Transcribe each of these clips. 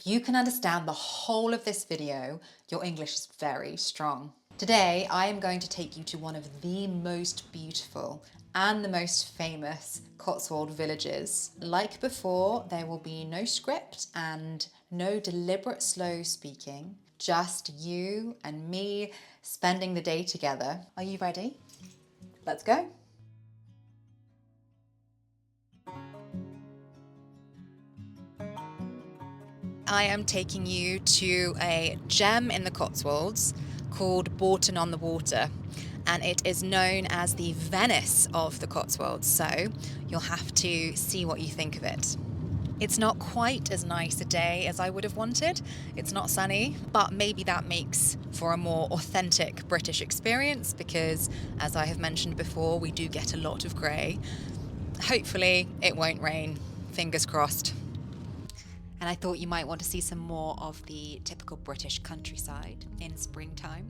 you can understand the whole of this video, your English is very strong. Today, I am going to take you to one of the most beautiful and the most famous Cotswold villages. Like before, there will be no script and no deliberate slow speaking, just you and me spending the day together. Are you ready? Let's go. I am taking you to a gem in the Cotswolds called Bourton-on-the-water, and it is known as the Venice of the Cotswolds, so you'll have to see what you think of it. It's not quite as nice a day as I would have wanted. It's not sunny, but maybe that makes for a more authentic British experience because, as I have mentioned before, we do get a lot of grey. Hopefully it won't rain, fingers crossed. And I thought you might want to see some more of the typical British countryside in springtime.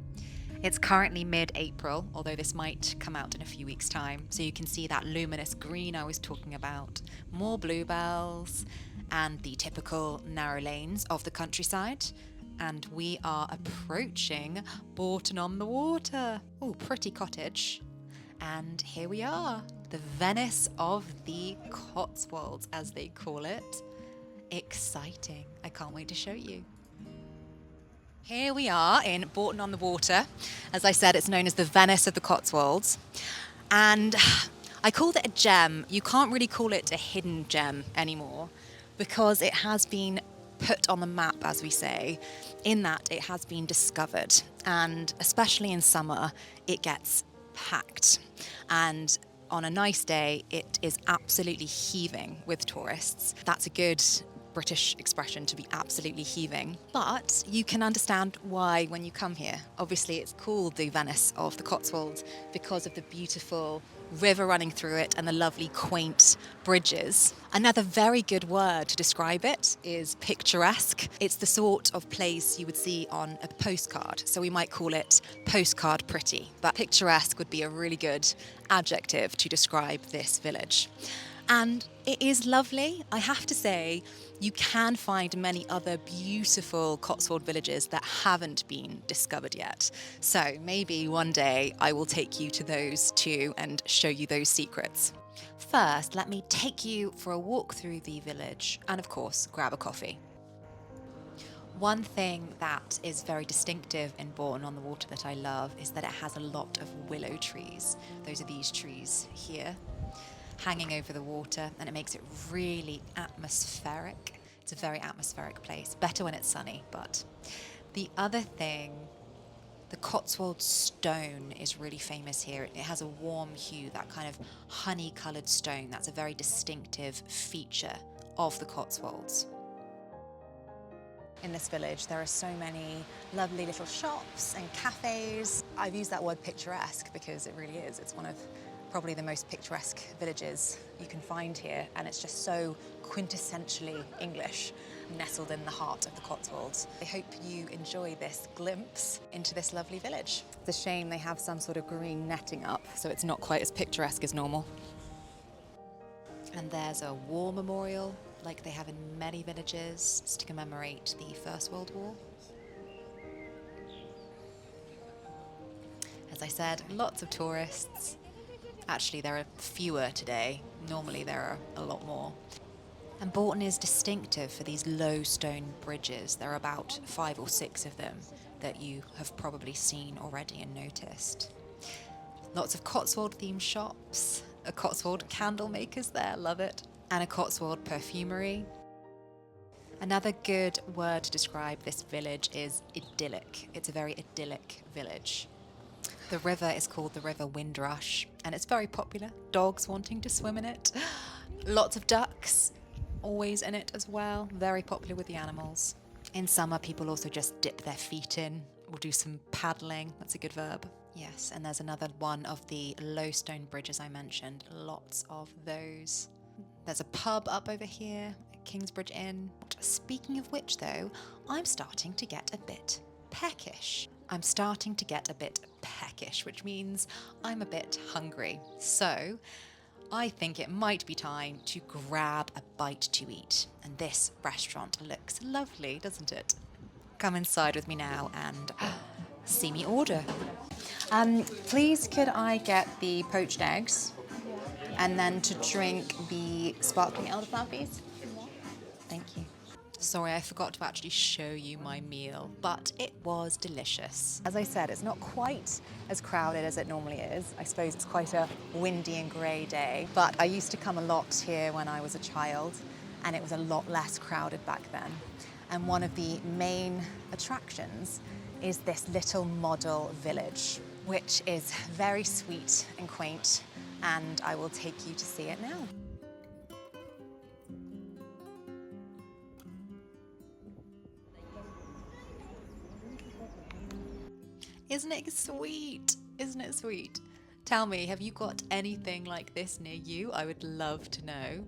It's currently mid-April, although this might come out in a few weeks' time, so you can see that luminous green I was talking about, more bluebells, and the typical narrow lanes of the countryside. And we are approaching Bourton-on-the-water. Oh, pretty cottage. And here we are, the Venice of the Cotswolds, as they call it. Exciting. I can't wait to show you. Here we are in Bourton-on-the-water. As I said, it's known as the Venice of the Cotswolds. And I called it a gem. You can't really call it a hidden gem anymore because it has been put on the map, as we say, in that it has been discovered. And especially in summer, it gets packed. And on a nice day, it is absolutely heaving with tourists. That's a good British expression, to be absolutely heaving. But you can understand why when you come here. Obviously, it's called the Venice of the Cotswolds because of the beautiful river running through it and the lovely quaint bridges. Another very good word to describe it is picturesque. It's the sort of place you would see on a postcard, so we might call it postcard pretty, but picturesque would be a really good adjective to describe this village. And it is lovely. I have to say, you can find many other beautiful Cotswold villages that haven't been discovered yet. So maybe one day I will take you to those too and show you those secrets. First, let me take you for a walk through the village and, of course, grab a coffee. One thing that is very distinctive in Bourton-on-the-Water that I love is that it has a lot of willow trees. Those are these trees here, hanging over the water, and it makes it really atmospheric. It's a very atmospheric place, better when it's sunny. But the other thing, the Cotswold stone is really famous here. It has a warm hue, that kind of honey-coloured stone. That's a very distinctive feature of the Cotswolds. In this village, there are so many lovely little shops and cafes. I've used that word picturesque because it really is. It's one of probably the most picturesque villages you can find here, and it's just so quintessentially English, nestled in the heart of the Cotswolds. I hope you enjoy this glimpse into this lovely village. It's a shame they have some sort of green netting up, so it's not quite as picturesque as normal. And there's a war memorial, like they have in many villages, to commemorate the First World War. As I said, lots of tourists. Actually, there are fewer today. Normally there are a lot more. And Bourton is distinctive for these low stone bridges. There are about 5 or 6 of them that you have probably seen already and noticed. Lots of Cotswold-themed shops, a Cotswold candle makers there, love it, and a Cotswold perfumery. Another good word to describe this village is idyllic. It's a very idyllic village. The river is called the River Windrush, and it's very popular. Dogs wanting to swim in it. Lots of ducks, always in it as well. Very popular with the animals. In summer, people also just dip their feet in or do some paddling. That's a good verb. Yes, and there's another one of the low stone bridges I mentioned. Lots of those. There's a pub up over here, Kingsbridge Inn. Speaking of which, though, I'm starting to get a bit peckish. which means I'm a bit hungry. So I think it might be time to grab a bite to eat. And this restaurant looks lovely, doesn't it? Come inside with me now and see me order. Please could I get the poached eggs and then to drink the sparkling elderflower, please? Thank you. Sorry, I forgot to actually show you my meal, but it was delicious. As I said, it's not quite as crowded as it normally is. I suppose it's quite a windy and grey day, but I used to come a lot here when I was a child, and it was a lot less crowded back then. And one of the main attractions is this little model village, which is very sweet and quaint, and I will take you to see it now. Isn't it sweet? Isn't it sweet? Tell me, have you got anything like this near you? I would love to know.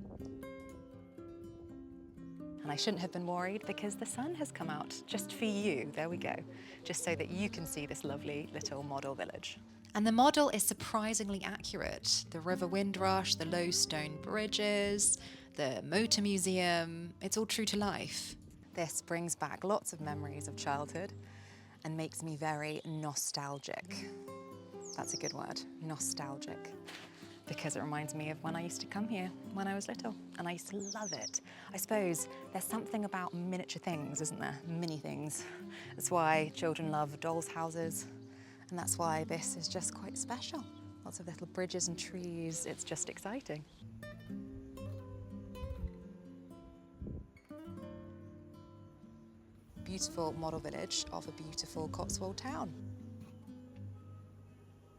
And I shouldn't have been worried because the sun has come out just for you. There we go. Just so that you can see this lovely little model village. And the model is surprisingly accurate. The river Windrush, the low stone bridges, the motor museum, it's all true to life. This brings back lots of memories of childhood and makes me very nostalgic. That's a good word, nostalgic, because it reminds me of when I used to come here when I was little, and I used to love it. I suppose there's something about miniature things, isn't there? Mini things. That's why children love dolls' houses, and that's why this is just quite special. Lots of little bridges and trees, it's just exciting. Beautiful model village of a beautiful Cotswold town.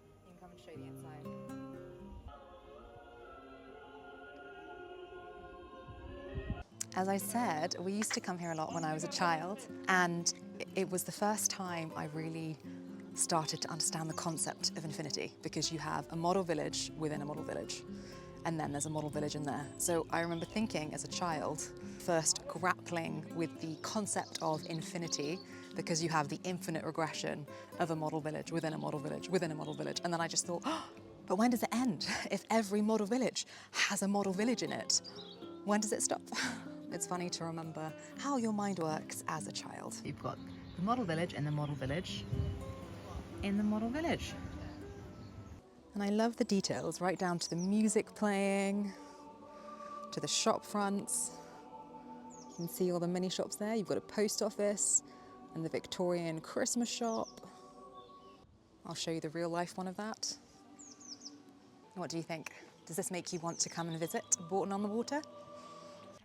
You can come and show the inside. As I said, we used to come here a lot when I was a child, and it was the first time I really started to understand the concept of infinity, because you have a model village within a model village, and then there's a model village in there. So I remember thinking as a child, first grappling with the concept of infinity, because you have the infinite regression of a model village within a model village within a model village. And then I just thought, oh, but when does it end? If every model village has a model village in it, when does it stop? It's funny to remember how your mind works as a child. You've got the model village and the model village in the model village. And I love the details, right down to the music playing, to the shop fronts. You can see all the mini shops there. You've got a post office and the Victorian Christmas shop. I'll show you the real life one of that. What do you think? Does this make you want to come and visit Bourton-on-the-water?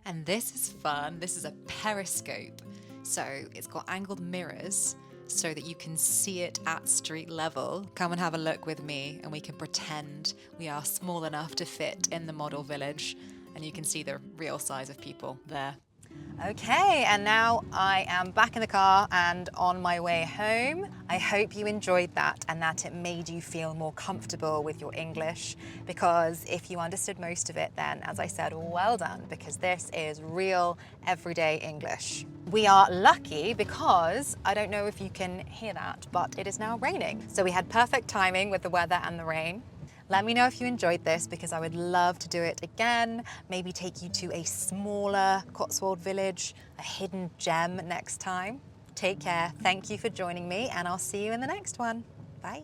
And this is fun. This is a periscope. So it's got angled mirrors so that you can see it at street level. Come and have a look with me and we can pretend we are small enough to fit in the model village, and you can see the real size of people there. Okay, and now I am back in the car and on my way home. I hope you enjoyed that and that it made you feel more comfortable with your English, because if you understood most of it, then as I said, well done, because this is real everyday English. We are lucky because, I don't know if you can hear that, but it is now raining. So we had perfect timing with the weather and the rain. Let me know if you enjoyed this, because I would love to do it again. Maybe take you to a smaller Cotswold village, a hidden gem next time. Take care. Thank you for joining me, and I'll see you in the next one. Bye.